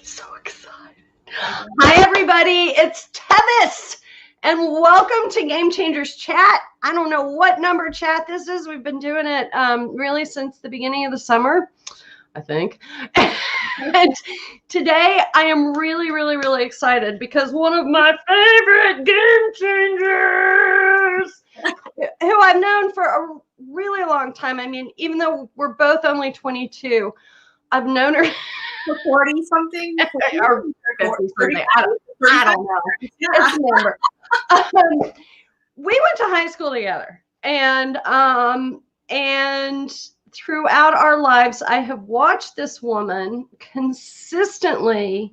So excited. Hi, everybody. It's Tevis, and welcome to Game Changers Chat. I don't know what number chat this is. We've been doing it really since the beginning of the summer, I think. And today I am really excited because one of my favorite game changers, who I've known for a really long time. I mean, even though we're both only 22, I've known her for 40 something or 50 something. I don't know. It's a number. We went to high school together, and throughout our lives, I have watched this woman consistently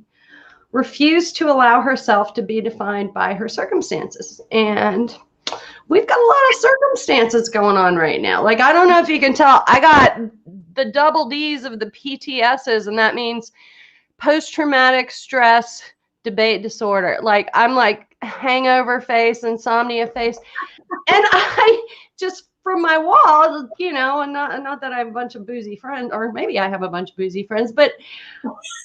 refuse to allow herself to be defined by her circumstances. And we've got a lot of circumstances going on right now. Like, I don't know if you can tell, I got the double D's of the PTSs, and that means post-traumatic stress debate disorder. Like, I'm like hangover face, insomnia face. And I just, from my wall, you know, and not that I have a bunch of boozy friends, or maybe I have a bunch of boozy friends, but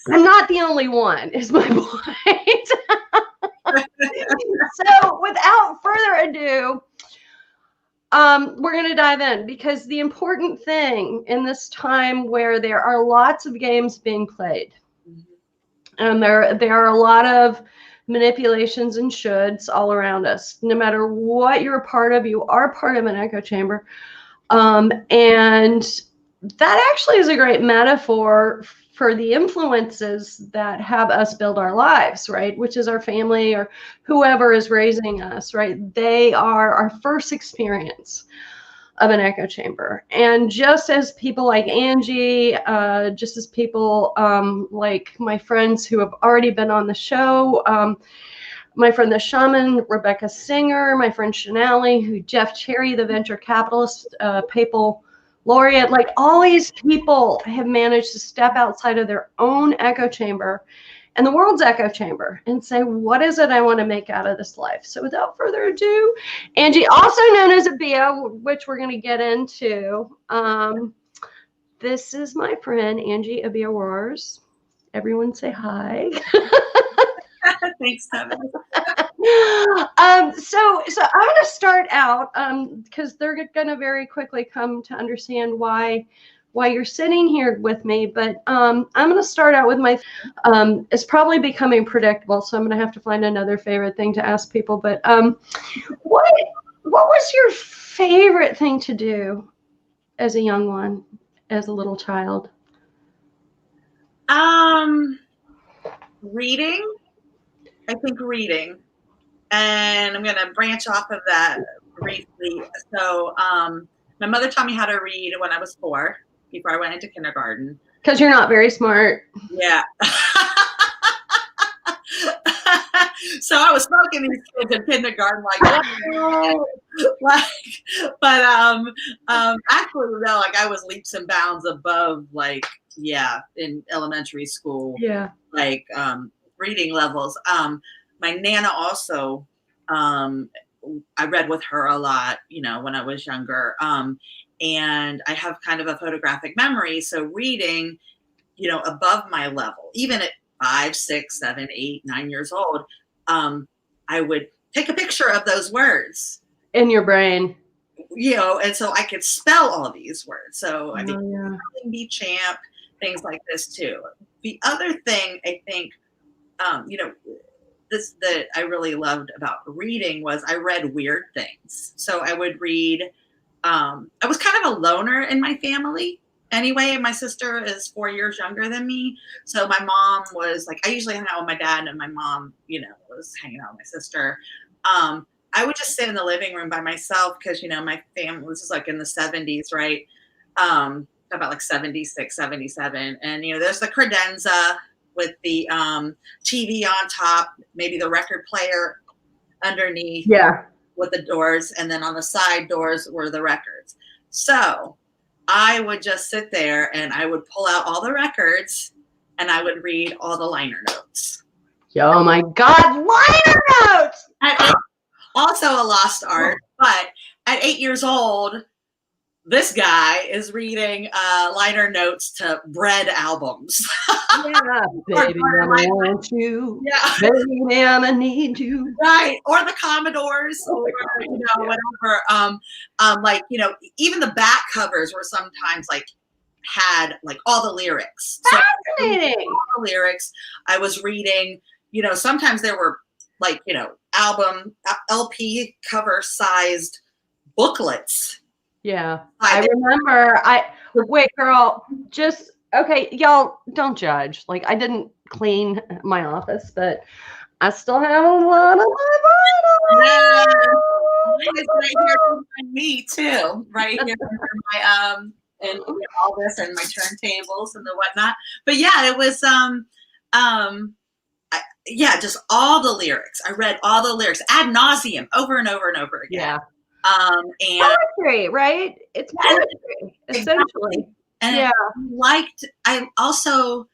I'm not the only one, is my point. So without further ado, we're going to dive in, because the important thing in this time where there are lots of games being played, and there are a lot of manipulations and shoulds all around us. No matter what you're a part of, you are part of an echo chamber. And that actually is a great metaphor for the influences that have us build our lives, right? Which is our family or whoever is raising us, right? They are our first experience of an echo chamber. And just as people like Angie, just as people like my friends who have already been on the show, my friend the shaman, Rebecca Singer, my friend Shanali, who Jeff Cherry, the venture capitalist, papal laureate, like all these people have managed to step outside of their own echo chamber and the world's echo chamber and say, what is it I want to make out of this life? So without further ado, Angie, also known as Abiyah, which we're going to get into. This is my friend, Angie Abiyah Roars. Everyone say hi. Thanks, Tevis. So I'm going to start out because they're going to very quickly come to understand why you're sitting here with me. But I'm going to start out with my, it's probably becoming predictable, so I'm going to have to find another favorite thing to ask people. But what was your favorite thing to do as a young one, as a little child? Reading. I think reading. And I'm going to branch off of that briefly. So my mother taught me how to read when I was 4, before I went into kindergarten. Because you're not very smart. Yeah. So I was smoking these kids in kindergarten, like, oh, but actually, no, like I was leaps and bounds above, like, yeah, in elementary school, yeah, like reading levels. My Nana also, I read with her a lot, you know, when I was younger. And I have kind of a photographic memory. So reading, you know, above my level, even at 5, 6, 7, 8, 9 years old, I would take a picture of those words in your brain, you know, and so I could spell all these words. So I did be champ, things like this too. The other thing I think, you know, this that I really loved about reading was I read weird things. So I would read. I was kind of a loner in my family. Anyway, my sister is 4 years younger than me. So my mom was like, I usually hung out with my dad, and my mom, you know, was hanging out with my sister. I would just sit in the living room by myself because, you know, my family, this is like in the 70s, right? About like 76, 77. And, you know, there's the credenza with the TV on top, maybe the record player underneath. Yeah. With the doors, and then on the side doors were the records. So I would just sit there and I would pull out all the records and I would read all the liner notes. Oh my God, liner notes! Also a lost art, but at 8 years old, this guy is reading liner notes to Bread albums. Yeah, baby, I want you. Yeah. Baby, I need you. Right. Or the Commodores, or whatever. Like, even the back covers were sometimes like had like all the lyrics. Fascinating. So, all the lyrics. I was reading, sometimes there were like, album LP cover sized booklets. Yeah. I remember wait, girl, okay, y'all don't judge. Like, I didn't clean my office, but I still have a lot of my vinyl. It's right here behind me too. Right here my and all this and my turntables and the whatnot. But yeah, it was just all the lyrics. I read all the lyrics ad nauseum over and over and over again. Yeah. And poetry, right? It's poetry, essentially. And I also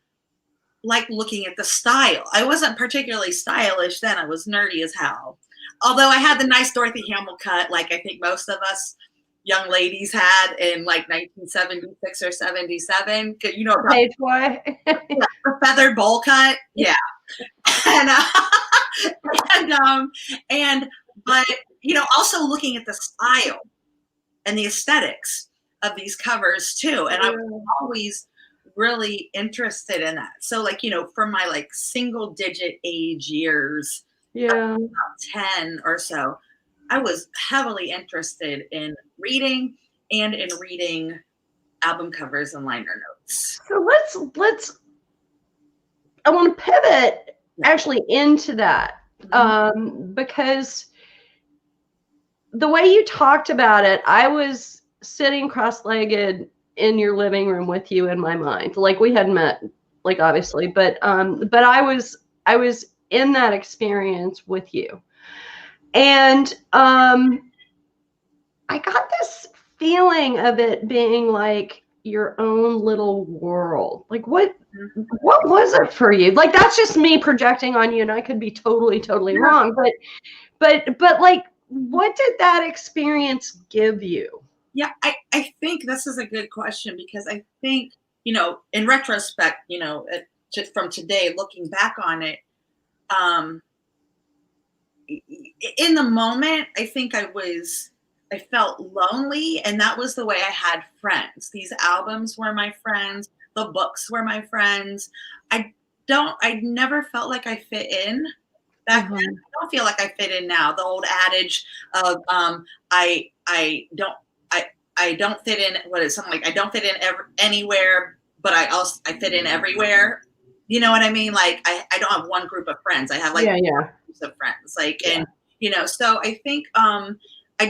liked looking at the style. I wasn't particularly stylish then. I was nerdy as hell. Although I had the nice Dorothy Hamill cut, like I think most of us young ladies had in like 1976 or 77. Page boy. The feathered bowl cut. Yeah. But also looking at the style and the aesthetics of these covers too. And I was always really interested in that. So like, from my like single digit age years, about 10 or so, I was heavily interested in reading and in reading album covers and liner notes. So I want to pivot actually into that, because the way you talked about it, I was sitting cross-legged in your living room with you in my mind. Like, we hadn't met, like, obviously, but I was in that experience with you. And I got this feeling of it being like your own little world. Like, what was it for you? Like, that's just me projecting on you, and I could be totally wrong. But like, what did that experience give you? Yeah, I think this is a good question, because I think, in retrospect, from today, looking back on it, in the moment, I think I felt lonely, and that was the way I had friends. These albums were my friends. The books were my friends. I never felt like I fit in back then. I don't feel like I fit in now. The old adage of I don't fit in. What is something like, I don't fit in anywhere, but I fit in everywhere. You know what I mean? Like, I don't have one group of friends. I have like groups of friends. Like, and so I think I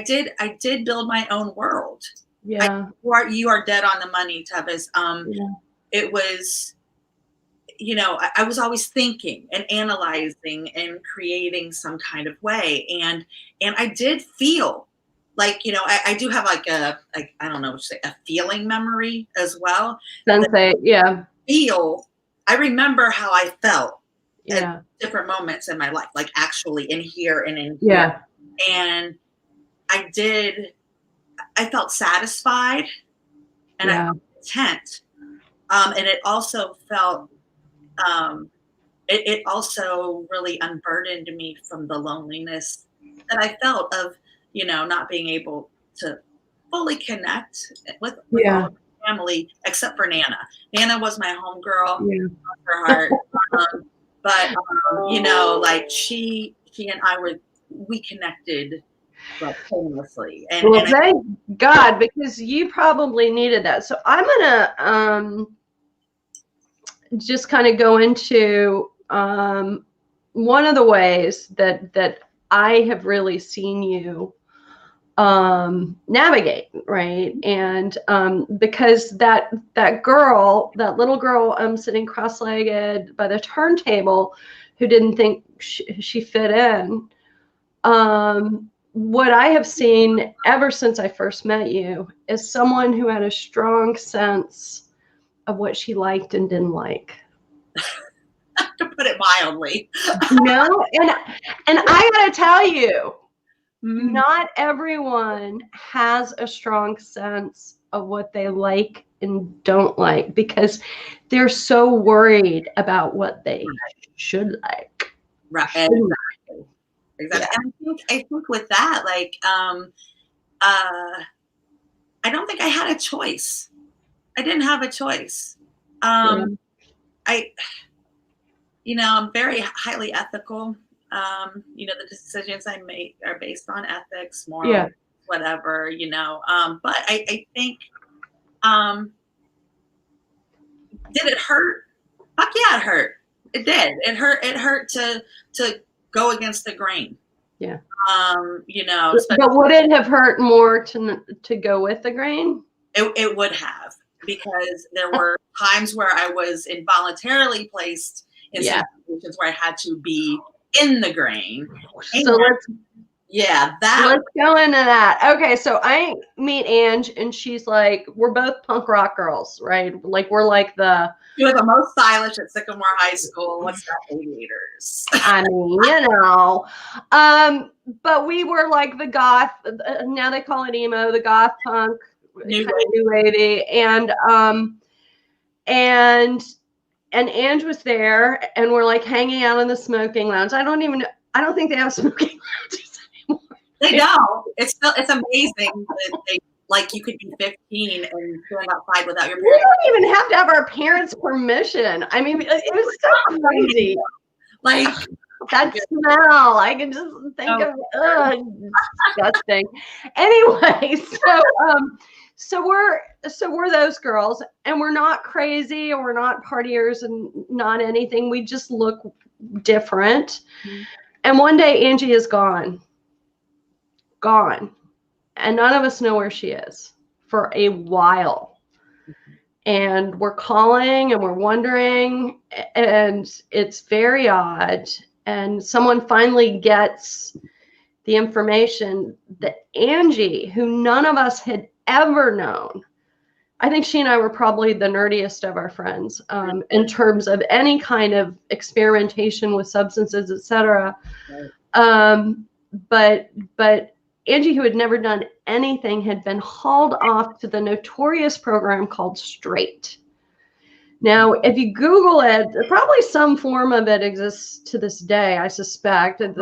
did build my own world. Yeah. You are dead on the money, Tevis. It was, I was always thinking and analyzing and creating some kind of way. And I did feel like, I do have like I don't know what to say, a feeling memory as well. Sensei, yeah. I remember how I felt at different moments in my life, like actually in here and in here. Yeah. And I felt satisfied, and I felt content. And it also felt, it also really unburdened me from the loneliness that I felt of, not being able to fully connect with all of my family, except for Nana. Nana was my homegirl, her heart. But like she and I we connected painlessly. And thank God, because you probably needed that. So I'm gonna just kind of go into one of the ways that I have really seen you navigate, right? And because that little girl sitting cross-legged by the turntable, who didn't think she fit in, what I have seen ever since I first met you is someone who had a strong sense of what she liked and didn't like. To put it mildly. And I gotta tell you, not everyone has a strong sense of what they like and don't like because they're so worried about what they should like. Right. Exactly. Yeah. And I think with that, like, I don't think I had a choice. I didn't have a choice. I'm very highly ethical. The decisions I make are based on ethics, morals, whatever, but I think, did it hurt? Fuck yeah, it hurt. It did. It hurt to go against the grain. Yeah. But would it have hurt more to go with the grain? It would have, because there were times where I was involuntarily placed in situations where I had to be in the grain. So let's go into that. Okay, so I meet Ange, and she's like, we're both punk rock girls, right? Like we're like you were the most stylish at Sycamore High School. What's that, aviators? I mean, but we were like the goth. Now they call it emo, the goth punk, new wavy, and Ange was there, and we're like hanging out in the smoking lounge. I don't think they have smoking lounges anymore. They don't. It's amazing that they, like, you could be 15 and going outside without your parents. We don't even have to have our parents' permission. I mean, it was so crazy. Like that smell, I can just think of disgusting. Anyway, so we're those girls, and we're not crazy, and we're not partiers, and not anything. We just look different. Mm-hmm. And one day Angie is gone, and none of us know where she is for a while. Mm-hmm. And we're calling, and we're wondering, and it's very odd. And someone finally gets the information that Angie, who none of us had ever known, I think she and I were probably the nerdiest of our friends in terms of any kind of experimentation with substances, etc. But Angie, who had never done anything, had been hauled off to the notorious program called Straight. Now, if you Google it, probably some form of it exists to this day, I suspect. They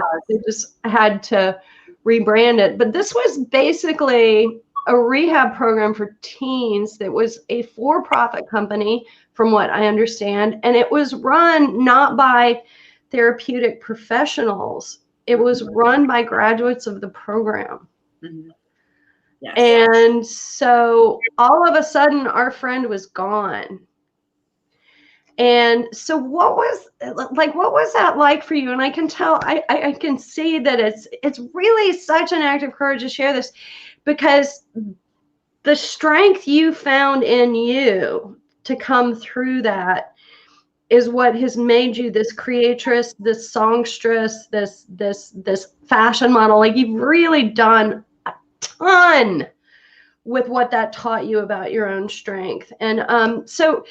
just had to rebrand it. But this was basically a rehab program for teens that was a for-profit company, from what I understand. And it was run not by therapeutic professionals. It was run by graduates of the program. Mm-hmm. Yes. And so all of a sudden, our friend was gone. And so what was that like for you? And I can tell, I can see that it's really such an act of courage to share this, because the strength you found in you to come through that is what has made you this creatress, this songstress, this fashion model. Like, you've really done a ton with what that taught you about your own strength. And so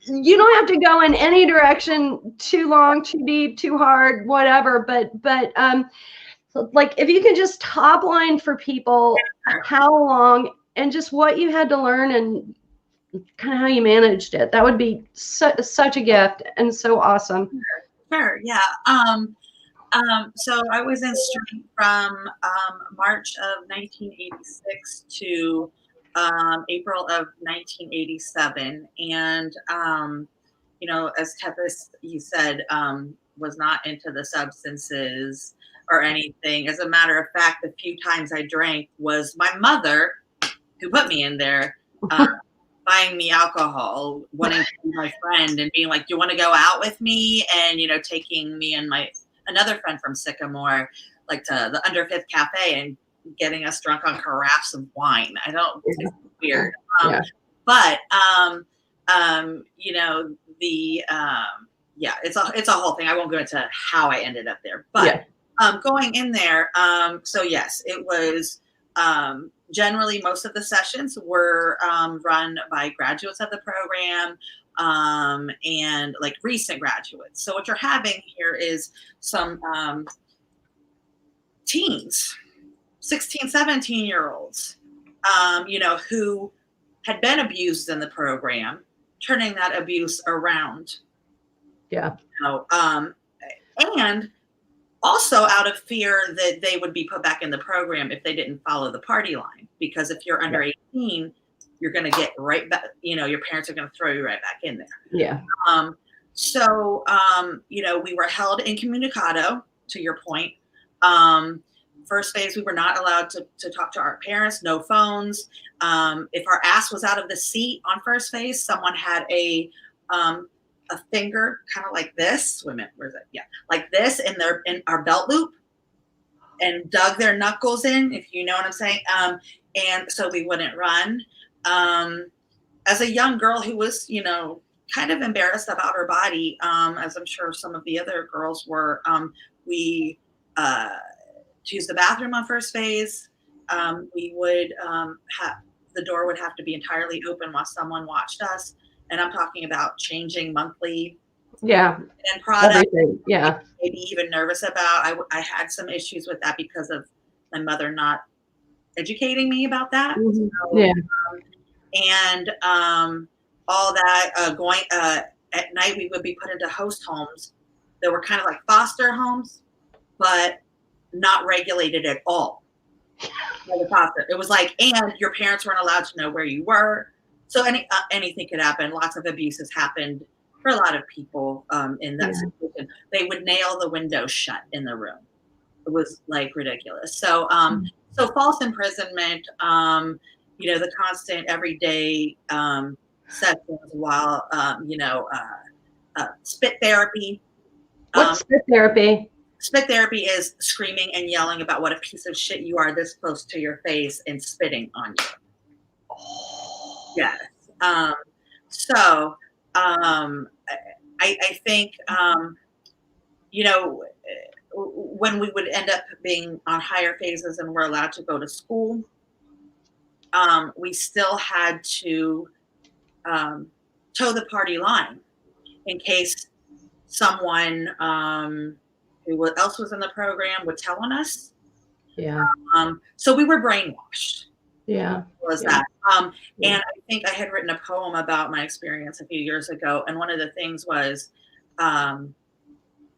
you don't have to go in any direction too long, too deep, too hard, whatever. But like, if you could just top line for people how long and just what you had to learn and kind of how you managed it, that would be such a gift and so awesome. Sure. Yeah. So I was in Straight from March of 1986 to April of 1987. And, as Tevis, you said, was not into the substances or anything. As a matter of fact, the few times I drank was my mother, who put me in there, buying me alcohol, wanting to be my friend, and being like, do you want to go out with me? And, taking me and another friend from Sycamore, like, to the Under Fifth Cafe and getting us drunk on carafes of wine. It's weird. But, it's a whole thing. I won't go into how I ended up there, but going in there. So yes, it was, generally most of the sessions were run by graduates of the program, and like recent graduates. So what you're having here is some teens, 16, 17-year-olds, who had been abused in the program, turning that abuse around. Yeah. And also out of fear that they would be put back in the program if they didn't follow the party line. Because if you're under 18, you're going to get right back, your parents are going to throw you right back in there. Yeah. We were held incommunicado, to your point. First phase, we were not allowed to talk to our parents, no phones. If our ass was out of the seat on first phase, someone had a finger kind of like this. Wait a minute, where's that? Yeah, like this in our belt loop and dug their knuckles in, if you know what I'm saying. And so we wouldn't run. As a young girl who was, kind of embarrassed about her body, as I'm sure some of the other girls were, we to use the bathroom on first phase, we would the door would have to be entirely open while someone watched us. And I'm talking about changing monthly and product. Everything. Yeah. Maybe even nervous about. I had some issues with that because of my mother not educating me about that. Mm-hmm. All that going at night, we would be put into host homes that were kind of like foster homes, but not regulated at all by the foster. It was like, and your parents weren't allowed to know where you were. So anything could happen. Lots of abuses happened for a lot of people in that situation. They would nail the windows shut in the room. It was like ridiculous. So so false imprisonment, the constant everyday sessions while spit therapy. What's spit therapy? Spit therapy is screaming and yelling about what a piece of shit you are this close to your face and spitting on you. Yes. I think, when we would end up being on higher phases and we're allowed to go to school, we still had to toe the party line in case someone who else was in the program would tell on us. Yeah. So we were brainwashed. Yeah. That. And I think I had written a poem about my experience a few years ago. And one of the things was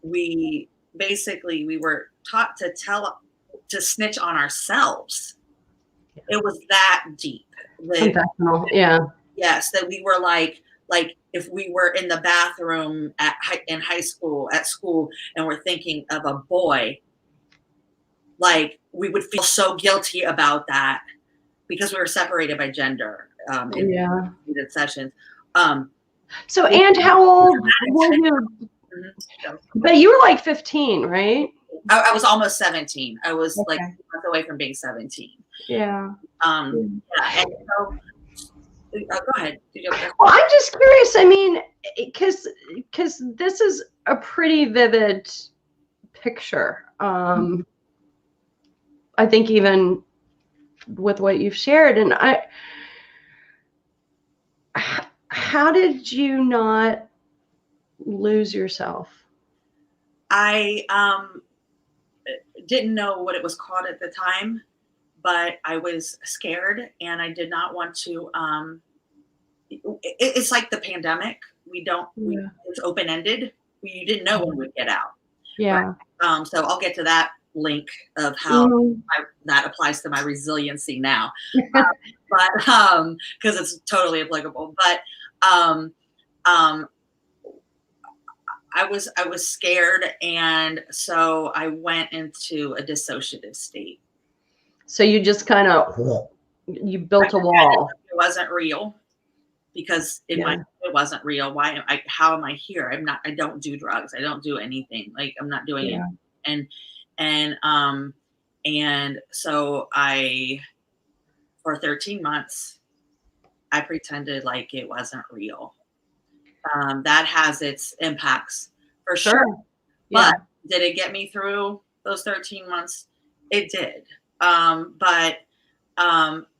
we were taught to snitch on ourselves. It was that deep. Confessional. Yeah. Yes, that we were like if we were in the bathroom in high school, at school, and we're thinking of a boy, like we would feel so guilty about that because we were separated by gender in sessions. So, and how old were you? But you were like 15, right? I was almost 17. I was like a month away from being 17. Yeah. And so, go ahead. Well, I'm just curious. I mean, because this is a pretty vivid picture. I think even with what you've shared, and how did you not lose yourself? I didn't know what it was called at the time, but I was scared and I did not want to. It's like the pandemic. It's open-ended. You didn't know when we'd get out. Yeah. Right? So I'll get to that link of how that applies to my resiliency now, but because it's totally applicable. But I was scared, and so I went into a dissociative state. So you just kind of you built a wall. It wasn't real because it wasn't real. How am I here? I don't do drugs. I don't do anything. Like I'm not doing it. And so for 13 months, I pretended like it wasn't real. That has its impacts for sure. But did it get me through those 13 months? It did. But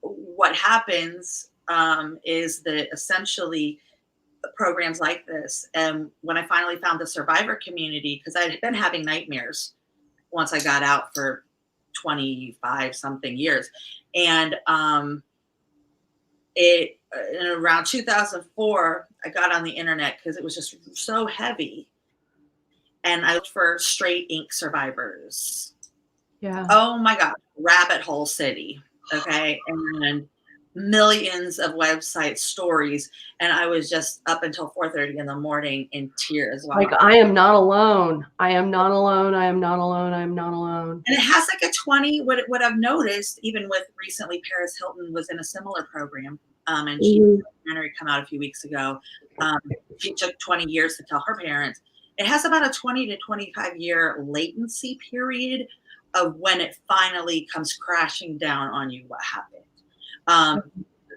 what happens is that essentially programs like this, and when I finally found the survivor community, because I had been having nightmares once I got out for 25 something years. And in around 2004, I got on the internet because it was just so heavy. And I looked for straight ink survivors. Yeah. Oh my God, rabbit hole city. Okay. And millions of website stories. And I was just up until 4:30 in the morning in tears. Like, I am not alone. I am not alone. I am not alone. I am not alone. And it has like a 20, what I've noticed, even with recently, Paris Hilton was in a similar program. And she had a documentary come out a few weeks ago. She took 20 years to tell her parents. It has about a 20 to 25 year latency period of when it finally comes crashing down on you what happened.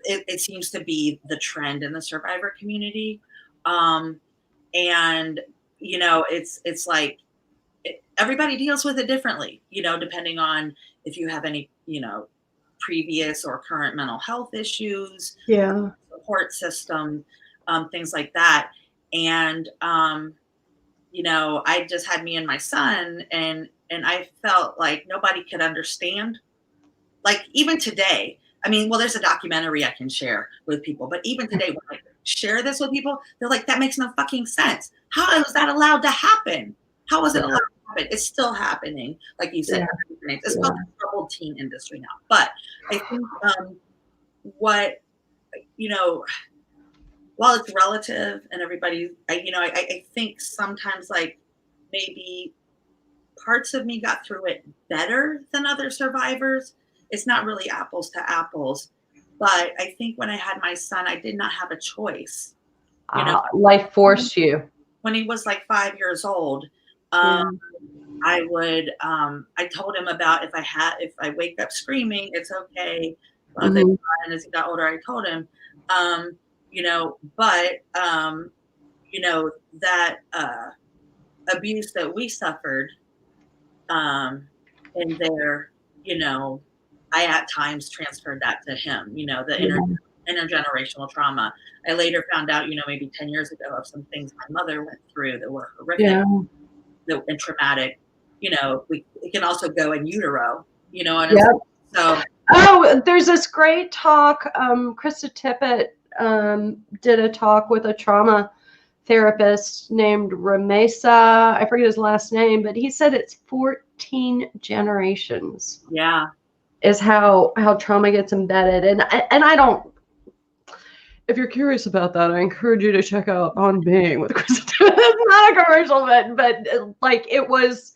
It seems to be the trend in the survivor community. And, you know, it's like everybody deals with it differently, you know, depending on if you have any, you know, previous or current mental health issues, support system, things like that. And, you know, I just had me and my son, and I felt like nobody could understand. Like even today, I mean, well, there's a documentary I can share with people, but even today, when I share this with people, they're like, that makes no fucking sense. How is that allowed to happen? How is it allowed to happen? It's still happening. Like you said, it's called the troubled teen industry now. But I think what, you know, while it's relative and everybody, I think sometimes like maybe parts of me got through it better than other survivors. It's not really apples to apples, but I think when I had my son, I did not have a choice. You know, life forced you. When he was like 5 years old, I told him about if I wake up screaming, it's okay. And as he got older, I told him, you know, but you know, that abuse that we suffered in there, you know, I at times transferred that to him, you know, the intergenerational trauma. I later found out, you know, maybe 10 years ago of some things my mother went through that were horrific and traumatic. You know, it can also go in utero, you know. And so, there's this great talk. Krista Tippett did a talk with a trauma therapist named Ramesa. I forget his last name, but he said it's 14 generations. Yeah. Is how trauma gets embedded. And I don't, if you're curious about that, I encourage you to check out On Being with Krista. It's not a commercial, but like it was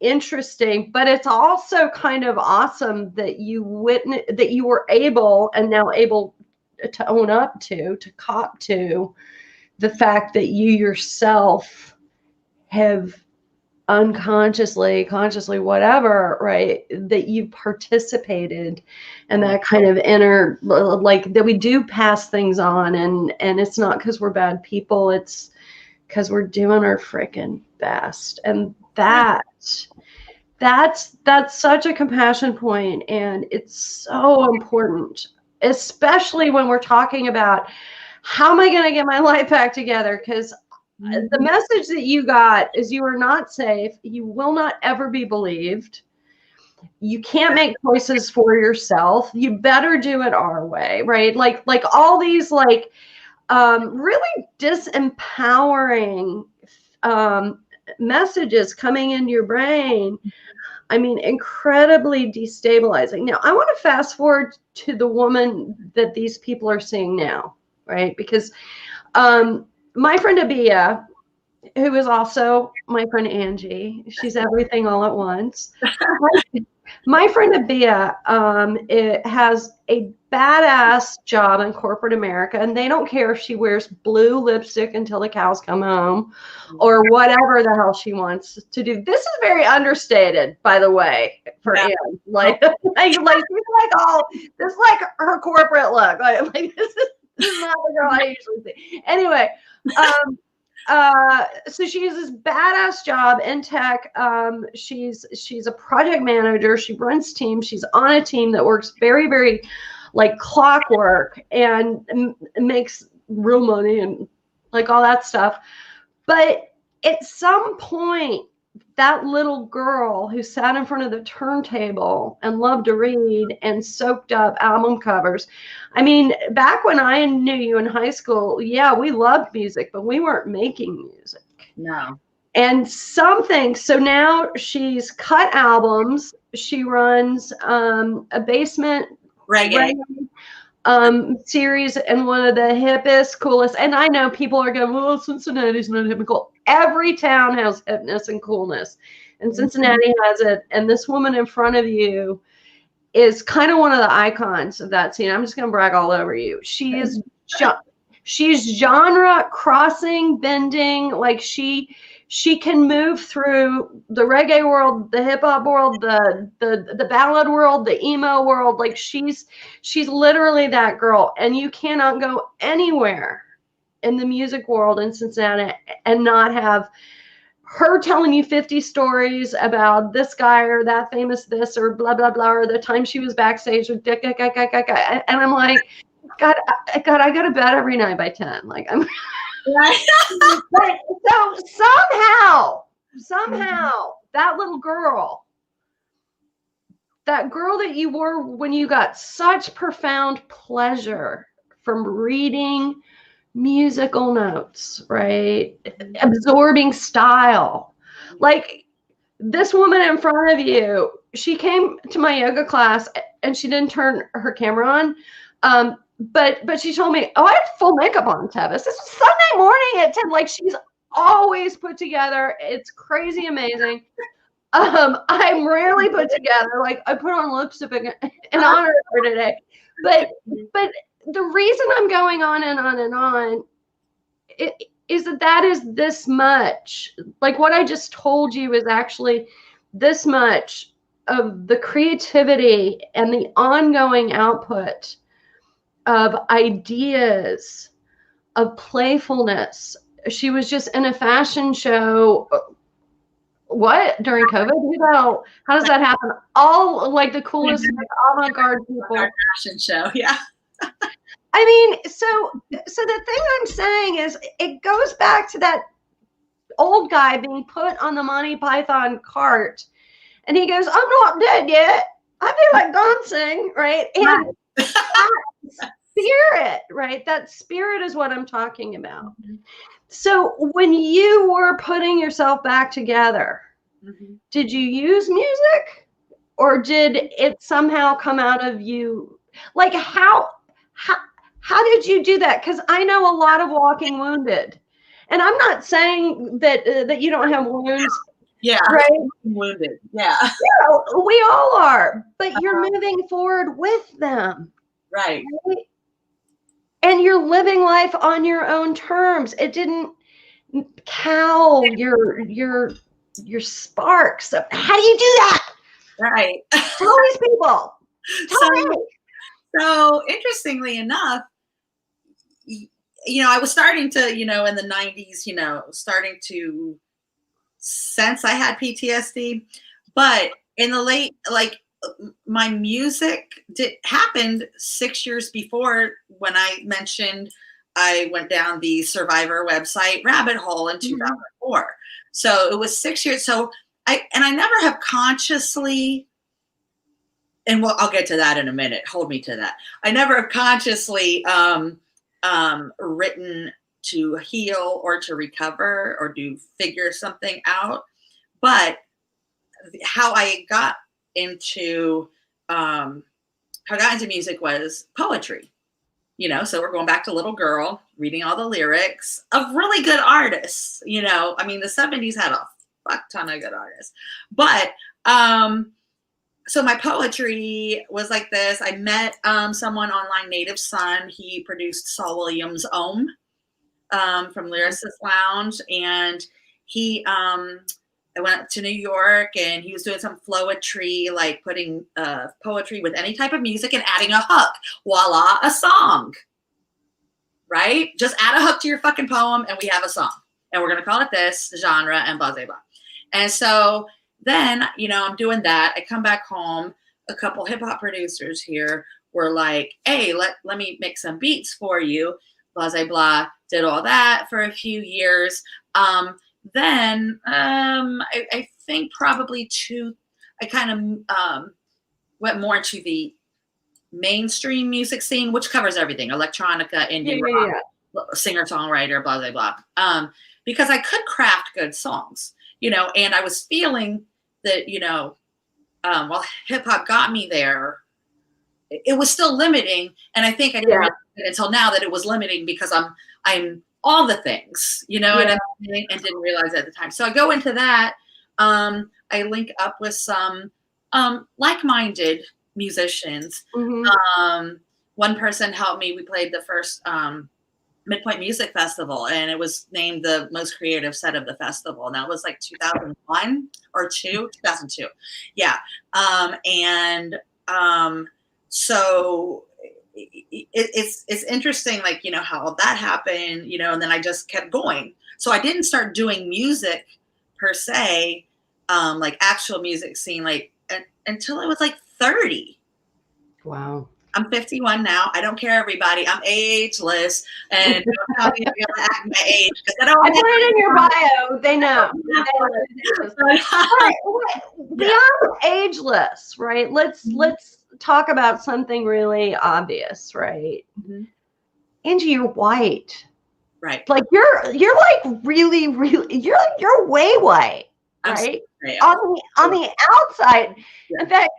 interesting, but it's also kind of awesome that you were able to own up to cop to the fact that you yourself have unconsciously, consciously, whatever, right, that you participated in that kind of inner, like that we do pass things on, and it's not because we're bad people, it's because we're doing our freaking best. And that's such a compassion point, and it's so important, especially when we're talking about how am I going to get my life back together, because the message that you got is you are not safe. You will not ever be believed. You can't make choices for yourself. You better do it our way, right? Like all these like really disempowering messages coming into your brain. I mean, incredibly destabilizing. Now, I want to fast forward to the woman that these people are seeing now, right? Because my friend Abiyah, who is also my friend Angie, she's everything all at once. My friend Abiyah has a badass job in corporate America, and they don't care if she wears blue lipstick until the cows come home or whatever the hell she wants to do. This is very understated, by the way, for Anne. Like she's like all this is like her corporate look. Like this is not the girl I usually see. Anyway, so she has this badass job in tech. She's a project manager. She runs teams. She's on a team that works very, very like clockwork and makes real money and like all that stuff. But at some point, that little girl who sat in front of the turntable and loved to read and soaked up album covers. I mean, back when I knew you in high school, yeah, we loved music, but we weren't making music. No. And so now she's cut albums. She runs a basement Reggae. series in one of the hippest, coolest. And I know people are going, well, Cincinnati's not hip and cool. Every town has hipness and coolness, and Cincinnati has it. And this woman in front of you is kind of one of the icons of that scene. I'm just going to brag all over you. She's genre crossing, bending. Like she can move through the reggae world, the hip hop world, the ballad world, the emo world. Like she's literally that girl, and you cannot go anywhere in the music world in Cincinnati and not have her telling you 50 stories about this guy or that famous this or blah blah blah, or the time she was backstage with and I'm like, God, I go to bed every night by 10. Like I'm. But so somehow that little girl, that girl that you were when you got such profound pleasure from reading musical notes, right? Absorbing style. Like this woman in front of you, she came to my yoga class and she didn't turn her camera on. But she told me, oh, I had full makeup on, Tevis. This was Sunday morning at 10. Like she's always put together. It's crazy amazing. I'm rarely put together. Like I put on lipstick in honor of her today. But the reason I'm going on and on and on is that is this much. Like what I just told you is actually this much of the creativity and the ongoing output of ideas, of playfulness. She was just in a fashion show. What? During COVID? How does that happen? All like the coolest avant-garde people. Fashion show, yeah. I mean, so the thing I'm saying is it goes back to that old guy being put on the Monty Python cart. And he goes, I'm not dead yet. I feel like dancing, right? And that spirit, right? That spirit is what I'm talking about. So when you were putting yourself back together, did you use music or did it somehow come out of you? Like how did you do that? Because I know a lot of walking wounded, and I'm not saying that you don't have wounds. Yeah, right. Wounded. Yeah. Yeah, we all are, but you're moving forward with them. Right. And you're living life on your own terms. It didn't cow your sparks. How do you do that? Right. Tell these people. Tell me. So interestingly enough, I was starting to, in the 90s, starting to sense I had PTSD, but in the late, my music happened 6 years before when I mentioned I went down the Survivor website rabbit hole in 2004. So it was 6 years. So I never have consciously, and I'll get to that in a minute. Hold me to that. I never have consciously written to heal or to recover or to figure something out. But how I got into music was poetry. So we're going back to little girl, reading all the lyrics of really good artists. I mean, the 70s had a fuck ton of good artists. But so my poetry was like this. I met someone online, Native Son. He produced Saul Williams' Ohm from Lyricist Lounge. And I went to New York and he was doing some flowetry, like putting poetry with any type of music and adding a hook. Voila, a song. Right? Just add a hook to your fucking poem and we have a song. And we're going to call it this, genre, and blah, blah, blah. And so then, I'm doing that. I come back home. A couple hip hop producers here were like, hey, let me make some beats for you. Blah, blah, blah. Did all that for a few years. Then I think probably I kind of went more into the mainstream music scene, which covers everything: electronica, indie rock, singer-songwriter, blah, blah, blah. Because I could craft good songs, you know, and I was feeling that, you know, while hip hop got me there, it was still limiting. And I think I didn't realize it until now that it was limiting because I'm all the things, you know, and didn't realize it at the time. So I go into that. I link up with some like-minded musicians. One person helped me. We played the first Midpoint Music Festival, and it was named the most creative set of the festival. And that was like 2001 or 2002. Yeah. So it's interesting, like, you know, how all that happened, you know, and then I just kept going. So I didn't start doing music per se, like actual music scene, like until I was like 30. Wow. I'm 51 now. I don't care, everybody. I'm ageless, and don't tell me to be able to act my age because I don't. I put it in your bio. They know. Beyond ageless, right? Let's talk about something really obvious, right? Angie, you're white, right? Like you're like really, you're way white, right? On the outside, in fact,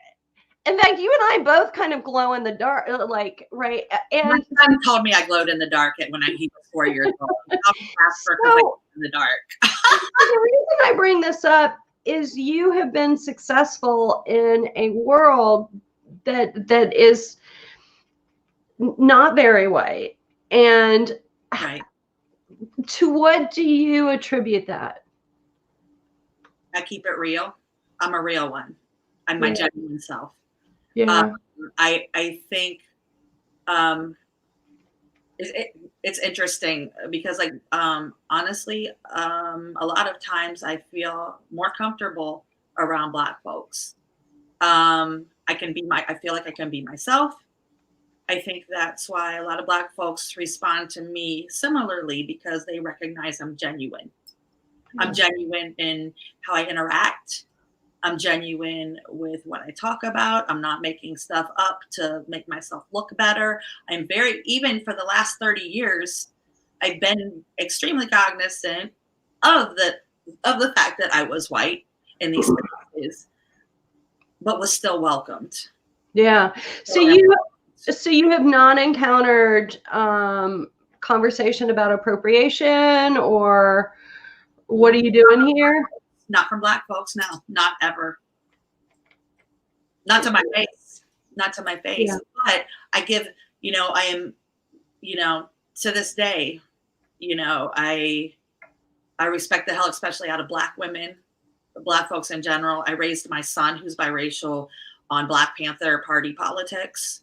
you and I both kind of glow in the dark, like, right? And my son told me I glowed in the dark when he was 4 years old. So, in the dark. The reason I bring this up is you have been successful in a world that is not very white. And to what do you attribute that? I keep it real. I'm a real one. I'm my genuine self. Yeah. I think it's interesting because, like, honestly, a lot of times I feel more comfortable around Black folks. I feel like I can be myself. I think that's why a lot of Black folks respond to me similarly, because they recognize I'm genuine. I'm genuine in how I interact. I'm genuine with what I talk about. I'm not making stuff up to make myself look better. Even for the last 30 years, I've been extremely cognizant of the fact that I was white in these spaces, but was still welcomed. Yeah. So you have not encountered conversation about appropriation, or what are you doing here? Not from Black folks, no, not ever. Not to my face. Not to my face. Yeah. But I give, you know, I am, you know, to this day, you know, I respect the hell, especially out of Black women, Black folks in general. I raised my son, who's biracial, on Black Panther Party politics.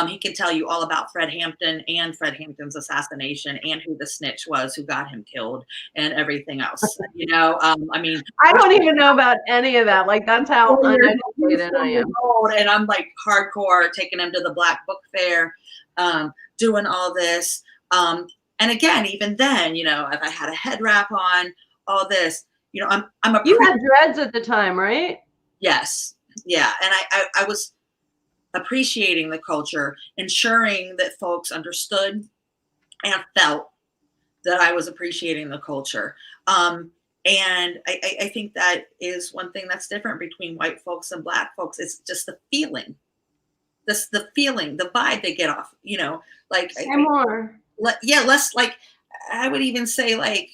He can tell you all about Fred Hampton and Fred Hampton's assassination and who the snitch was who got him killed and everything else. You know, I mean, I don't even know about any of that. Like, that's how uneducated I am. And I'm like hardcore, taking him to the Black Book Fair, doing all this. And again, even then, you know, if I had a head wrap on, all this, you know, you had dreads at the time, right? Yes. Yeah. And I was appreciating the culture, ensuring that folks understood and felt that I was appreciating the culture. And I think that is one thing that's different between white folks and Black folks. It's just the feeling, the feeling, the vibe they get off, you know, like, less like, I would even say, like,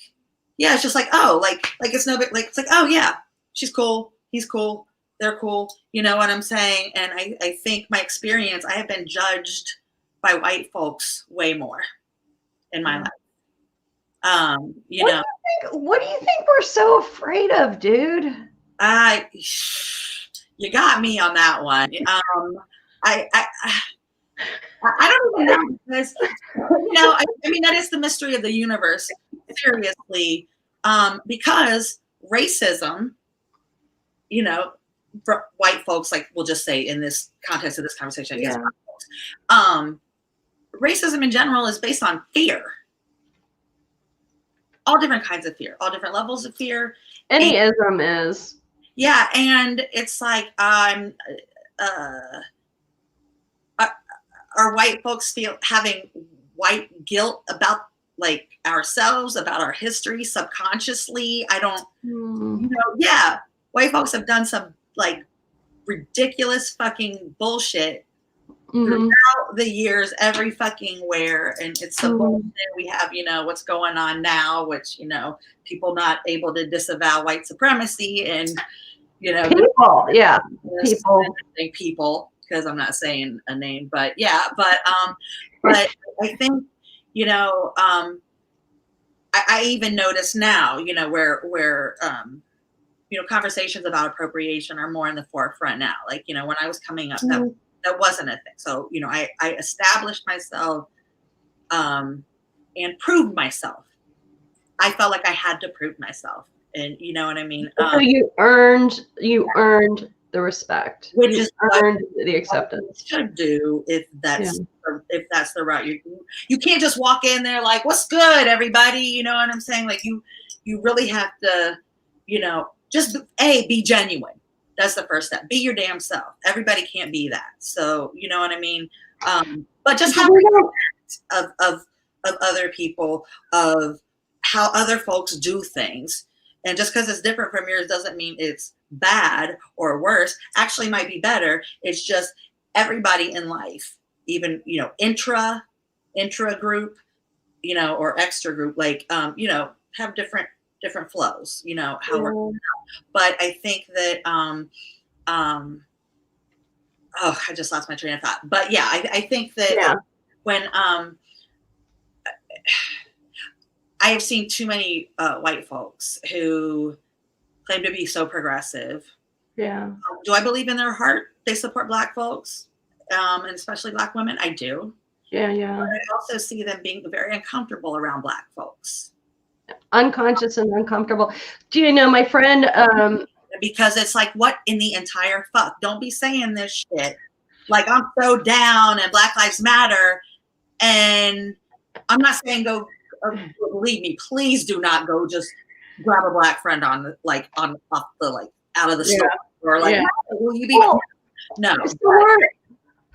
yeah, it's just like, oh, like it's no bit, like, it's like, oh yeah, she's cool, he's cool, they're cool. You know what I'm saying? And I think my experience, I have been judged by white folks way more in my life. You know. What do you think we're so afraid of, dude? You got me on that one. I don't even know, because, you know, I mean, that is the mystery of the universe, seriously, because racism, you know, for white folks, like, we'll just say in this context of this conversation, against white folks, racism in general is based on fear. All different kinds of fear, all different levels of fear. Any ism is. Yeah, and it's like are white folks having white guilt about like ourselves, about our history subconsciously? I don't, yeah, white folks have done some like ridiculous fucking bullshit throughout the years, every fucking where, and it's the bullshit we have, what's going on now, which, people not able to disavow white supremacy and, people, yeah, people, because I'm not saying a name, but yeah, but I think, I even notice now, where conversations about appropriation are more in the forefront now. Like, when I was coming up, that wasn't a thing. So, I established myself and proved myself. I felt like I had to prove myself. And you know what I mean? So you earned the respect. Which is earned the acceptance. Should do if that's the route. You can't just walk in there like, what's good, everybody? You know what I'm saying? Like you really have to, just be genuine. That's the first step. Be your damn self. Everybody can't be that. So you know what I mean? But just have respect of other people, of how other folks do things. And just because it's different from yours doesn't mean it's bad or worse. Actually might be better. It's just everybody in life, even, intra group, or extra group, like, have different flows, how we're, but I think that, I just lost my train of thought, but yeah, I think that when, I have seen too many white folks who claim to be so progressive. Yeah. Do I believe in their heart they support Black folks, and especially Black women? I do. Yeah, yeah. But I also see them being very uncomfortable around Black folks. Unconscious and uncomfortable. Do you know my friend? Because it's like, what in the entire fuck? Don't be saying this shit. Like, I'm so down and Black Lives Matter. And I'm not saying go, believe me, please do not go just grab a Black friend out of the store, or like, will you be? No.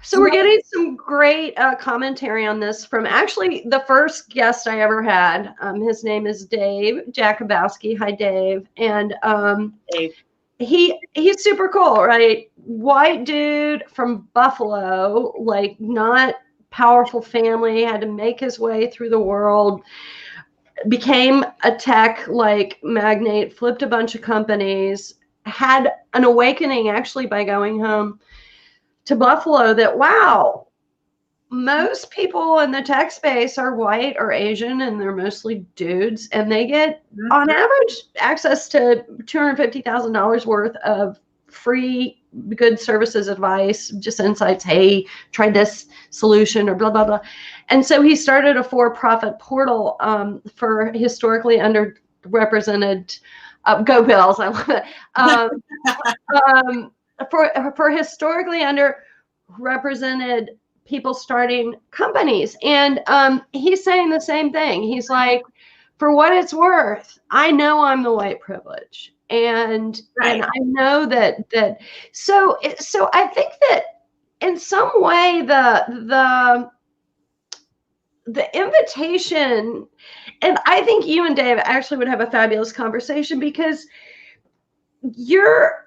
So we're getting some great commentary on this from actually the first guest I ever had. His name is Dave Jakubowski. Hi, Dave. And Dave. He's super cool, right? White dude from Buffalo, like not powerful family, had to make his way through the world, became a tech like magnate, flipped a bunch of companies, had an awakening actually by going home to Buffalo that, wow, most people in the tech space are white or Asian, and they're mostly dudes, and they get on average access to $250,000 worth of free good services, advice, just insights. Hey, try this solution or blah, blah, blah. And so he started a for-profit portal for historically underrepresented, go Bills, I love it. For historically underrepresented people starting companies. And he's saying the same thing. He's like, for what it's worth, I know I'm the white privilege. And I know that so I think that in some way the invitation, and I think you and Dave actually would have a fabulous conversation, because your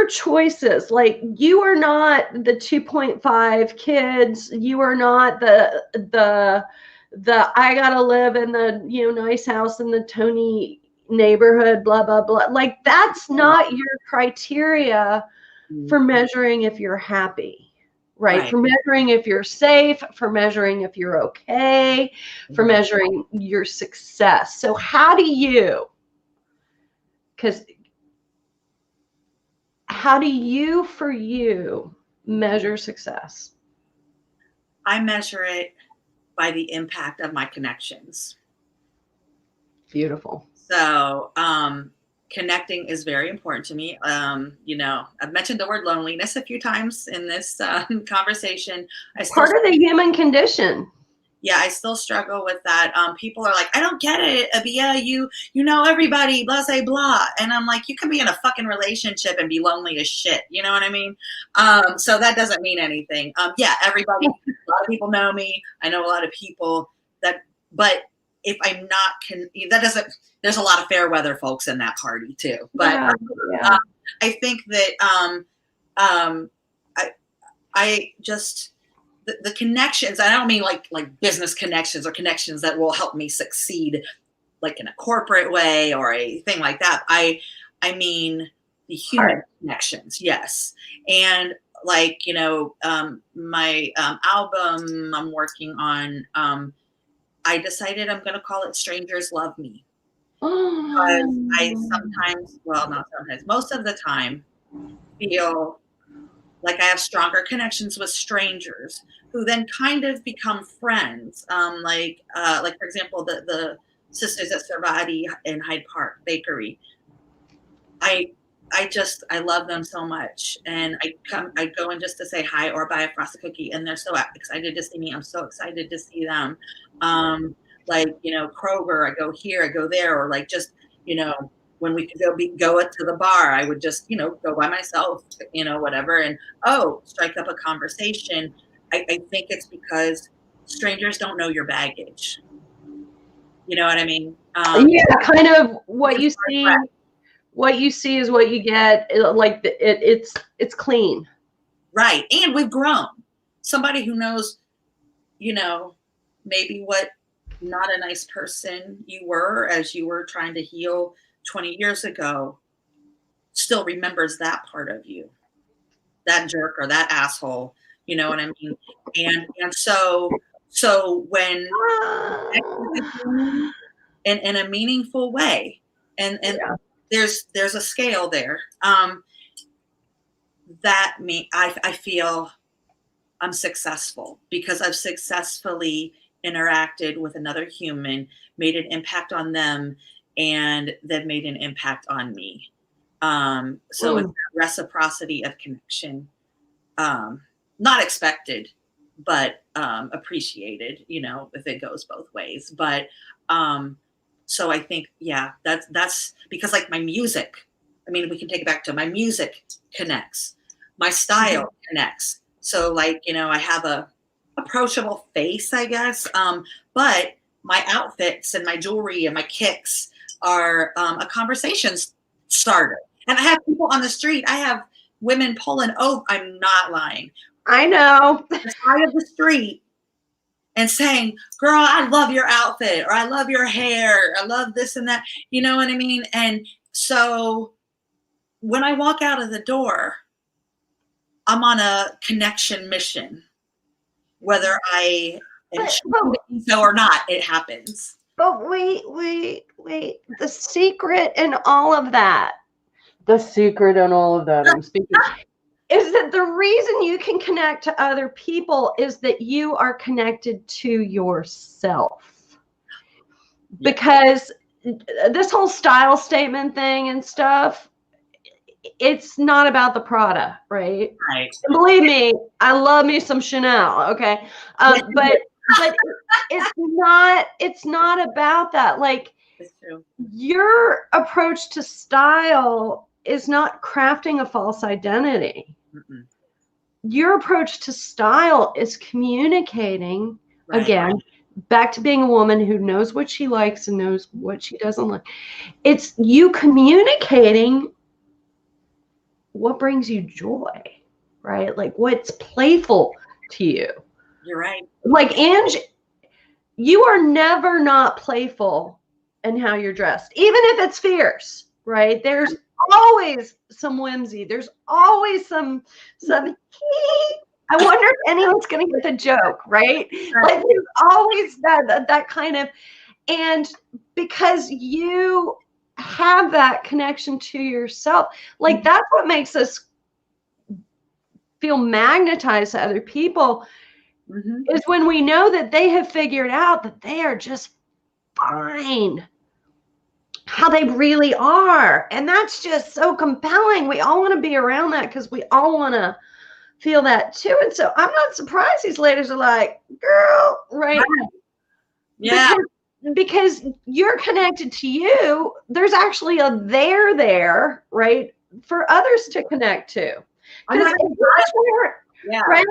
choices, like you are not the 2.5 kids, you are not the I gotta live in the nice house in the Tony neighborhood, blah blah blah. Like that's not your criteria for measuring if you're happy, right? For measuring if you're safe, for measuring if you're okay, for measuring your success. So how do you for you measure success? I measure it by the impact of my connections. Beautiful. So connecting is very important to me. I've mentioned the word loneliness a few times in this conversation. Part of the human condition. Yeah, I still struggle with that. People are like, I don't get it, Abiyah, you know everybody, blah, blah, blah. And I'm like, you can be in a fucking relationship and be lonely as shit. You know what I mean? So that doesn't mean anything. Yeah, everybody, a lot of people know me. I know a lot of people but if I'm not, that doesn't, there's a lot of fair weather folks in that party too. But yeah. I think that I just, the connections, I don't mean like business connections or connections that will help me succeed like in a corporate way or a thing like that. I mean the human connections, yes. And like, you know, my album I'm working on, I decided I'm going to call it Strangers Love Me. Because I sometimes, well, not sometimes, most of the time feel like I have stronger connections with strangers who then kind of become friends. Like for example, the sisters at Servati in Hyde Park Bakery. I love them so much, and I go in just to say hi or buy a frosted cookie, and they're so excited to see me. I'm so excited to see them. Like, you know, Kroger, I go here, I go there, or like just, you know, when we could go to the bar, I would just, you know, go by myself, you know, whatever, and strike up a conversation. I think it's because strangers don't know your baggage. You know what I mean? Yeah, kind of what you see. What you see is what you get. It's clean, right? And we've grown. Somebody who knows, you know, maybe what not a nice person you were as you were trying to heal 20 years ago still remembers that part of you, that jerk or that asshole, you know what I mean? And so when in a meaningful way, and yeah. there's a scale there, that I feel I'm successful because I've successfully interacted with another human, made an impact on them, and they've made an impact on me. So it's reciprocity of connection, not expected, but appreciated, you know, if it goes both ways. But so I think, yeah, that's because like my music, I mean, we can take it back to my music connects, my style connects. So like, you know, I have a approachable face, I guess. But my outfits and my jewelry and my kicks are a conversation starter. And I have people on the street. I have women pulling, oh, I'm not lying. I know. The side of the street and saying, girl, I love your outfit, or I love your hair. I love this and that. You know what I mean? And so when I walk out of the door, I'm on a connection mission, whether I am so or not, it happens. But wait. The secret in all of that, I'm speaking, is that the reason you can connect to other people is that you are connected to yourself. Yeah. Because this whole style statement thing and stuff, it's not about the Prada, right? Right. And believe me, I love me some Chanel, okay? But it's not about that. Like, your approach to style is not crafting a false identity. Mm-mm. Your approach to style is communicating, again, back to being a woman who knows what she likes and knows what she doesn't like. It's you communicating what brings you joy, right? Like what's playful to you. You're right. Like, Ange, you are never not playful in how you're dressed, even if it's fierce, right? There's always some whimsy. There's always some I wonder if anyone's going to get the joke, right? Like, there's always that kind of, and because you have that connection to yourself, like that's what makes us feel magnetized to other people. Mm-hmm. Is when we know that they have figured out that they are just fine how they really are. And that's just so compelling. We all want to be around that because we all want to feel that too. And so I'm not surprised these ladies are like, girl, right? Yeah. Because you're connected to you. There's actually a there, right? For others to connect to. Because right?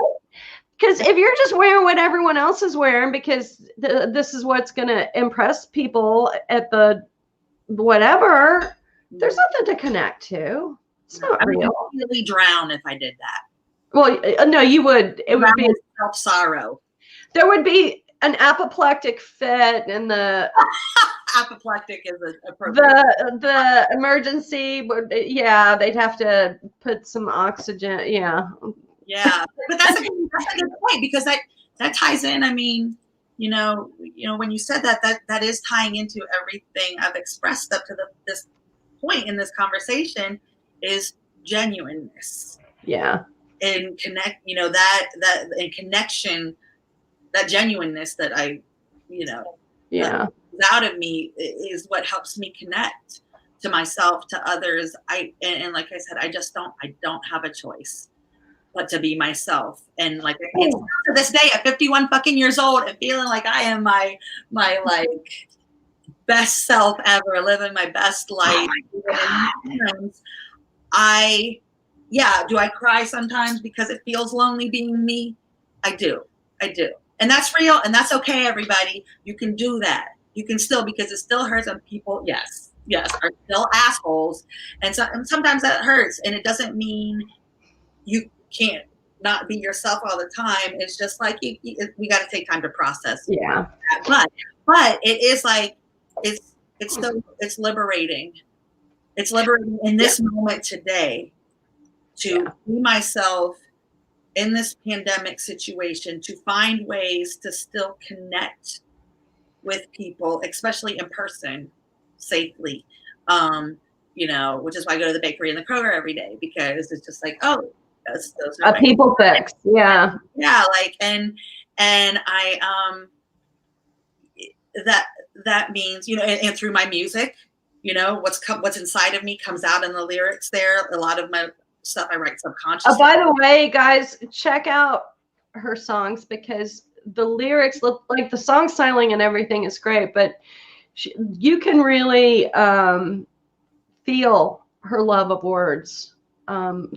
Because if you're just wearing what everyone else is wearing because this is what's going to impress people at the whatever, there's nothing to connect to. It's not real. I would really drown if I did that. Well, no, you would. It would be self-sorrow. There would be an apoplectic fit and the apoplectic is appropriate. The emergency would, yeah, they'd have to put some oxygen. Yeah. Yeah, but that's a good point because that ties in. I mean, you know, when you said that is tying into everything I've expressed up to this point in this conversation is genuineness. Yeah. And connect, that in connection, that genuineness that I, yeah, out of me is what helps me connect to myself, to others. And like I said, I don't have a choice but to be myself. And like it's to this day at 51 fucking years old and feeling like I am my like best self ever, living my best life. Do I cry sometimes because it feels lonely being me? I do. And that's real and that's okay, everybody. You can do that. You can still, because it still hurts and people, yes, are still assholes. And sometimes that hurts. And it doesn't mean you can't not be yourself all the time. It's just like we got to take time to process. Yeah. That. But it is like it's liberating. It's liberating in this moment today to be myself in this pandemic situation, to find ways to still connect with people, especially in person, safely. Which is why I go to the bakery and the Kroger every day, because it's just like, oh, those are a people fix. Yeah. Yeah. Like, and I, that means, and through my music, what's inside of me comes out in the lyrics there. A lot of my stuff I write subconsciously. By the way, guys, check out her songs because the lyrics look like the song styling and everything is great, but you can really feel her love of words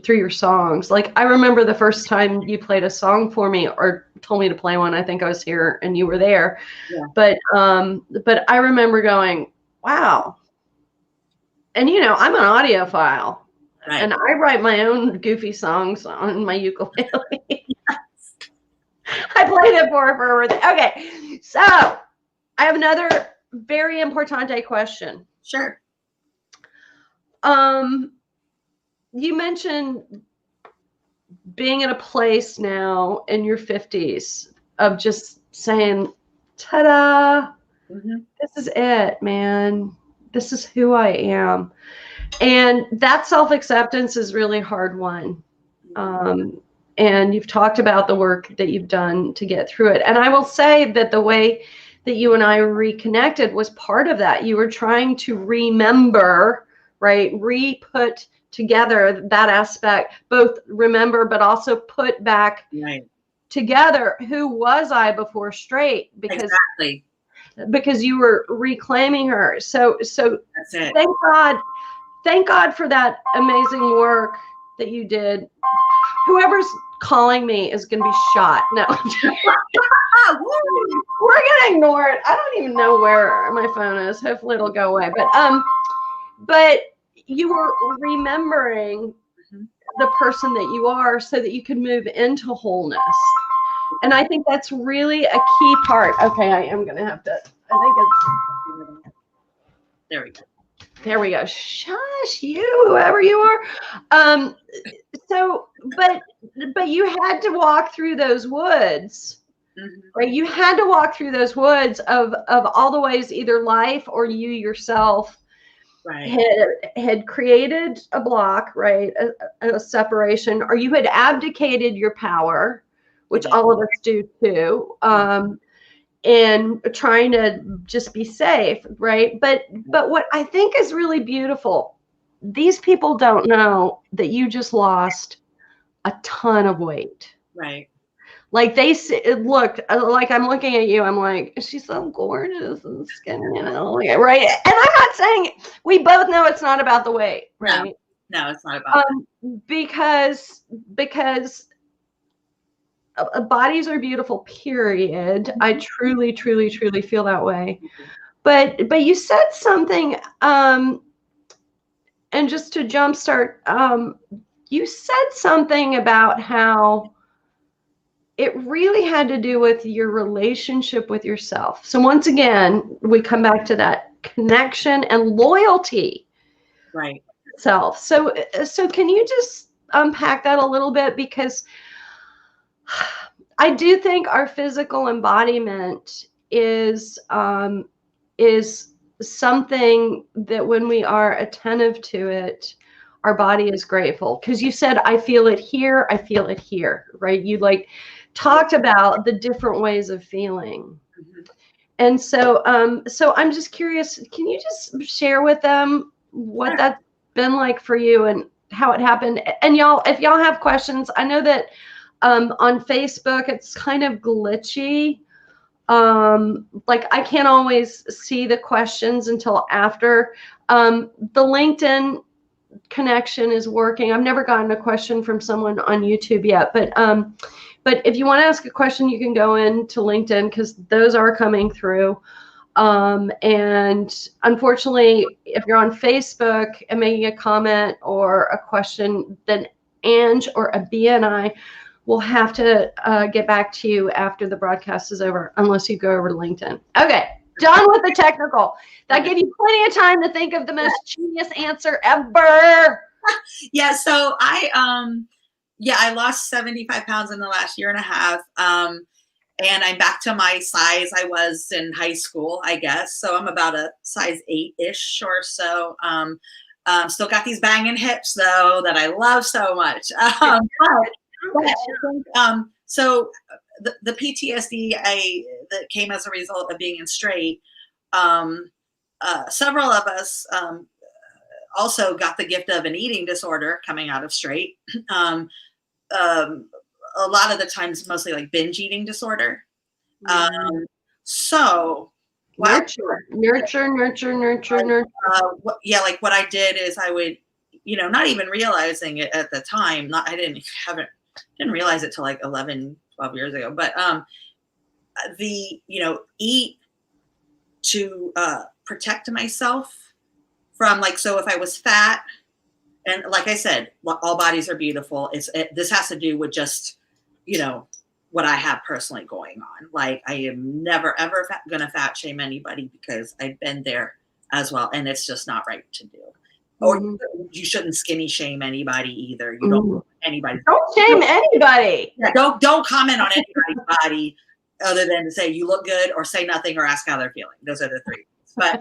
through your songs. Like I remember the first time you played a song for me or told me to play one. I think I was here and you were there. Yeah. But I remember going, wow. And I'm an audiophile. Right. And I write my own goofy songs on my ukulele. Yes. I played it for her for her birthday. Okay, so I have another very importante question. Sure. You mentioned being in a place now in your 50s of just saying, ta-da, this is it, man. This is who I am. And that self-acceptance is really hard one. And you've talked about the work that you've done to get through it. And I will say that the way that you and I reconnected was part of that. You were trying to remember, right? Re-put together that aspect, both remember, but also put back together. Who was I before straight? Because you were reclaiming her. So that's it. Thank God for that amazing work that you did. Whoever's calling me is going to be shot. No. We're going to ignore it. I don't even know where my phone is. Hopefully it'll go away. But you were remembering the person that you are so that you could move into wholeness. And I think that's really a key part. Okay, I am going to have to, I think it's, there we go. Shush, you, whoever you are. So, but you had to walk through those woods, right? You had to walk through those woods of all the ways either life or you yourself had created a block, right? A separation, or you had abdicated your power, which all of us do too. And trying to just be safe, right? But what I think is really beautiful, these people don't know that you just lost a ton of weight. Right. Like look, like I'm looking at you, I'm like, she's so gorgeous and skinny, right? And I'm not saying, we both know it's not about the weight, right? No, it's not about because bodies are beautiful, period. I truly, truly, truly feel that way. But you said something, and just to jumpstart, you said something about how it really had to do with your relationship with yourself. So once again, we come back to that connection and loyalty. Right. Self. So can you just unpack that a little bit? Because I do think our physical embodiment is something that when we are attentive to it, our body is grateful. Because you said, I feel it here, I feel it here, right? You like talked about the different ways of feeling. And so I'm just curious, can you just share with them what that's been like for you and how it happened? And y'all, if y'all have questions, I know that on Facebook it's kind of glitchy. Like I can't always see the questions until after. The LinkedIn connection is working. I've never gotten a question from someone on YouTube yet, but if you want to ask a question, you can go into LinkedIn because those are coming through. And unfortunately, if you're on Facebook and making a comment or a question, then Ange or Abiyah and I will have to get back to you after the broadcast is over, unless you go over to LinkedIn. Okay, done with the technical. That gave you plenty of time to think of the most genius answer ever. Yeah, so I lost 75 pounds in the last year and a half. And I'm back to my size I was in high school, I guess. So I'm about a size 8-ish or so. Still got these banging hips though that I love so much. So the PTSD that came as a result of being in straight, several of us also got the gift of an eating disorder coming out of straight. A lot of the times, mostly like binge eating disorder. So nurture. Like what I did is I would, not even realizing it at the time. I didn't realize it till like 11, 12 years ago. But eat to protect myself from so if I was fat, and like I said, all bodies are beautiful. This has to do with just, what I have personally going on. Like I am never, ever going to fat shame anybody because I've been there as well. And it's just not right to do. Or you shouldn't skinny shame anybody either. You don't anybody. Don't shame anybody. Yeah, don't comment on anybody's body other than to say you look good or say nothing or ask how they're feeling. Those are the three. But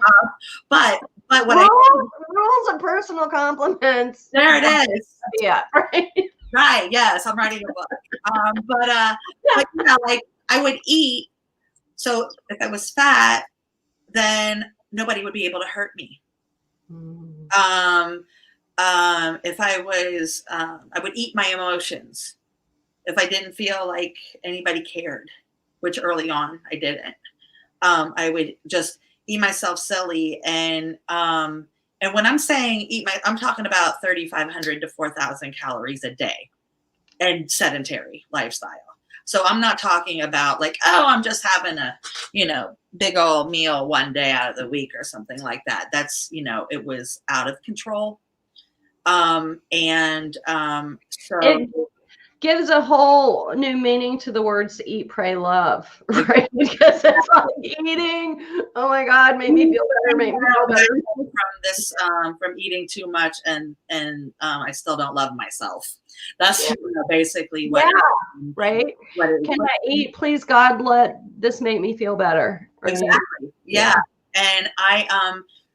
what rules of personal compliments. There it is. Yeah. Right. Right. Yes, I'm writing a book. But I would eat. So if I was fat, then nobody would be able to hurt me. If I was, I would eat my emotions. If I didn't feel like anybody cared, which early on I didn't, I would just eat myself silly. And when I'm saying I'm talking about 3,500 to 4,000 calories a day and sedentary lifestyle. So I'm not talking about I'm just having a, big old meal one day out of the week or something like that. That's, it was out of control. So it gives a whole new meaning to the words eat, pray, love, right? Because it's like eating. Oh my God, made me feel better. From this, from eating too much, and I still don't love myself. That's basically what. Right. Can I eat? Please, God, let this make me feel better. Right? Exactly. Yeah. And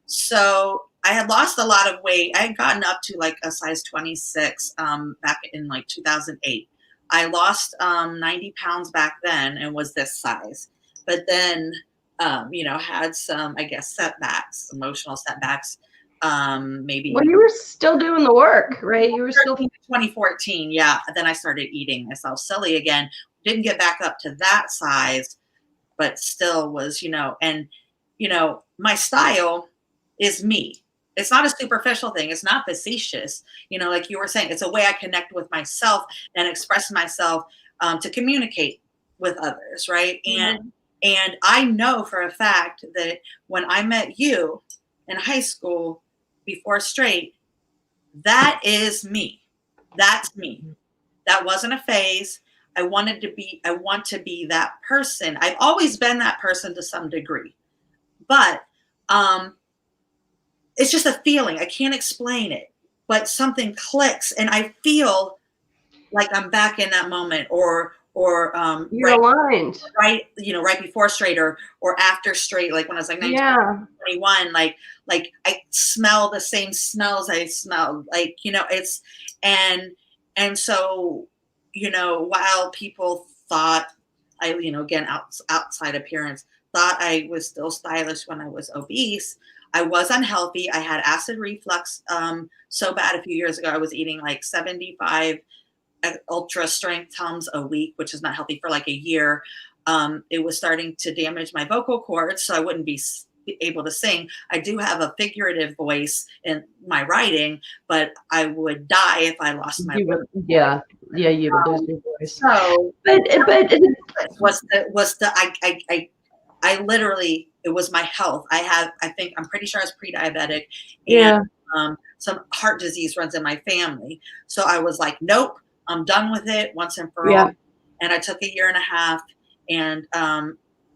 so I had lost a lot of weight. I had gotten up to a size 26 back in 2008. I lost 90 pounds back then and was this size. But then, had some, I guess, setbacks, emotional setbacks. maybe. Well, you were still doing the work, right? You were still 2014. Yeah. Then I started eating myself silly again. Didn't get back up to that size, but still was, and, my style is me. It's not a superficial thing. It's not facetious. Like you were saying, it's a way I connect with myself and express myself to communicate with others. Right. And I know for a fact that when I met you in high school before straight, that is me. That's me. That wasn't a phase. I want to be that person. I've always been that person to some degree, but it's just a feeling. I can't explain it, but something clicks and I feel like I'm back in that moment or you're aligned. Right before straight or after straight, like when I was like 19, 21, like I smell the same smells I smelled, it's and so while people thought I again outside appearance thought I was still stylish when I was obese, I was unhealthy. I had acid reflux so bad a few years ago. I was eating like 75 ultra strength Tums a week, which is not healthy, for like a year. It was starting to damage my vocal cords, so I wouldn't be able to sing. I do have a figurative voice in my writing, but I would die if I lost my voice. You would lose your voice. So, I literally, it was my health. I'm pretty sure I was pre-diabetic, and some heart disease runs in my family. So I was like, nope, I'm done with it once and for all. And I took a year and a half, and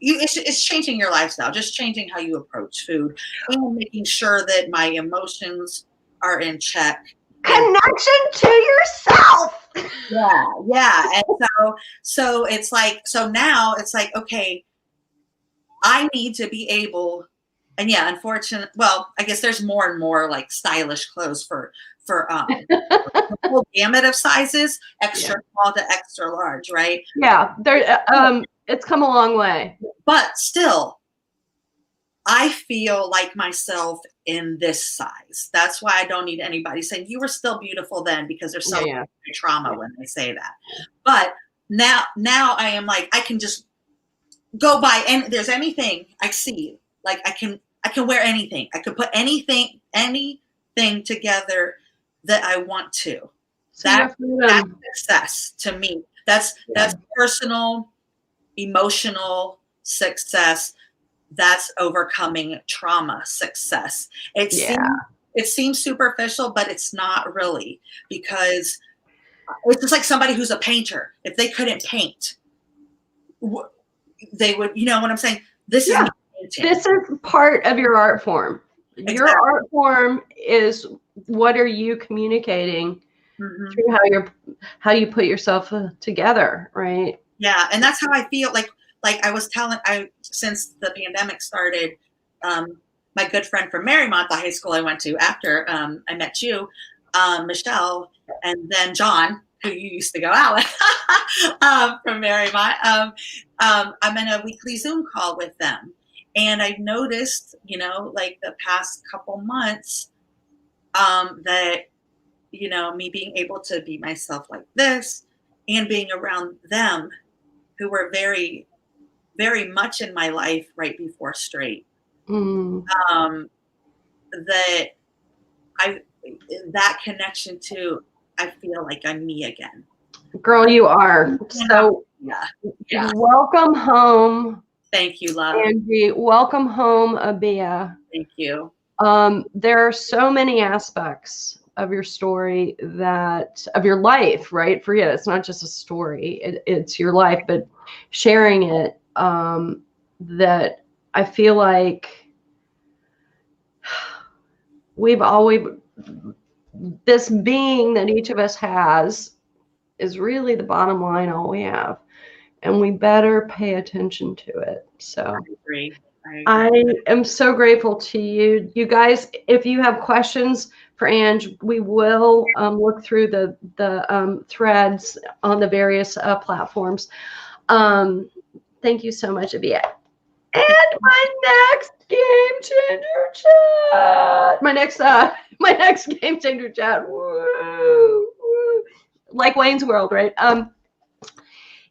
it's changing your lifestyle, just changing how you approach food and making sure that my emotions are in check. Connection to yourself. Yeah. And so it's like, so now it's like, okay, I need to be able, and unfortunately, well, I guess there's more and more like stylish clothes for the whole gamut of sizes, extra small to extra large, right? Yeah, it's come a long way. But still, I feel like myself in this size. That's why I don't need anybody saying you were still beautiful then, because there's so much trauma when they say that. But now I am like, I can just go by and there's anything I see, like I can wear anything. I could put anything together that I want to. So that's success to me. That's personal, emotional success. That's overcoming trauma success. It seems superficial, but it's not really, because it's just like somebody who's a painter. If they couldn't paint, they would, you know what I'm saying? This is part of your art form. Exactly. Your art form is what are you communicating through how you put yourself together, right? Yeah, and that's how I feel. Like I was telling, since the pandemic started, my good friend from Marymount, the high school I went to after I met you, Michelle, and then John, who you used to go out with from Marymount. I'm in a weekly Zoom call with them. And I've noticed, like the past couple months, that, me being able to be myself like this and being around them who were very, very much in my life right before straight, that connection to, I feel like I'm me again. Girl, you are. So welcome home. Thank you, love. Angie, welcome home, Abiyah. Thank you. There are so many aspects of your story of your life, right? Forget it. It's not just a story. It's your life, but sharing it, that I feel like we've always, this being that each of us has is really the bottom line, all we have. And we better pay attention to it. So I agree. I am so grateful to you. You guys, if you have questions for Ange, we will look through the threads on the various platforms. Thank you so much, Abiyah. And my next game changer chat. My next game changer chat. Woo, woo. Like Wayne's World, right?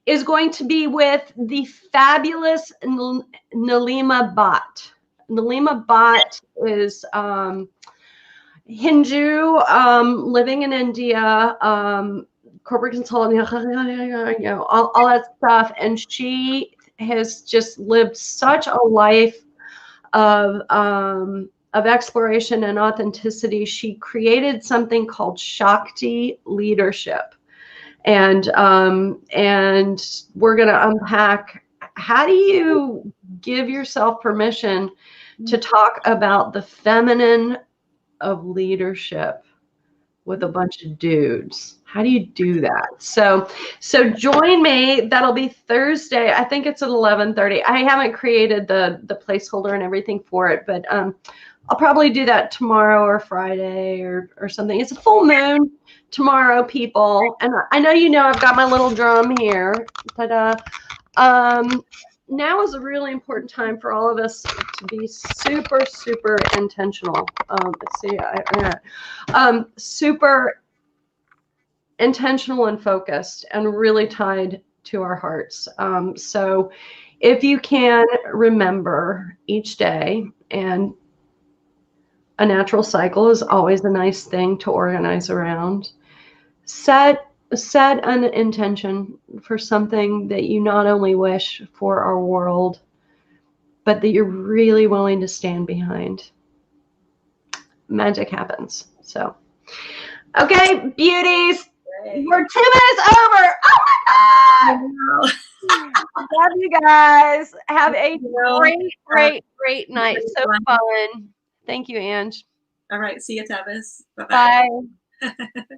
Is going to be with the fabulous Nalima Bhatt. Nalima Bhatt is Hindu, living in India, corporate consultant, all that stuff. And she has just lived such a life of exploration and authenticity. She created something called Shakti Leadership. And we're going to unpack, how do you give yourself permission to talk about the feminine of leadership with a bunch of dudes? How do you do that? So join me. That'll be Thursday. I think it's at 11:30. I haven't created the placeholder and everything for it, but I'll probably do that tomorrow or Friday or something. It's a full moon tomorrow, people. And I know I've got my little drum here, but now is a really important time for all of us to be super, super intentional. Let's see, super intentional and focused and really tied to our hearts. So if you can remember each day, and a natural cycle is always a nice thing to organize around, set an intention for something that you not only wish for our world, but that you're really willing to stand behind. Magic happens. So, okay, beauties, your 2 minutes over. Oh my God! Love you guys. Have a great night. So fun. Thank you, Ange. All right. See you, Tevis. Bye-bye. Bye.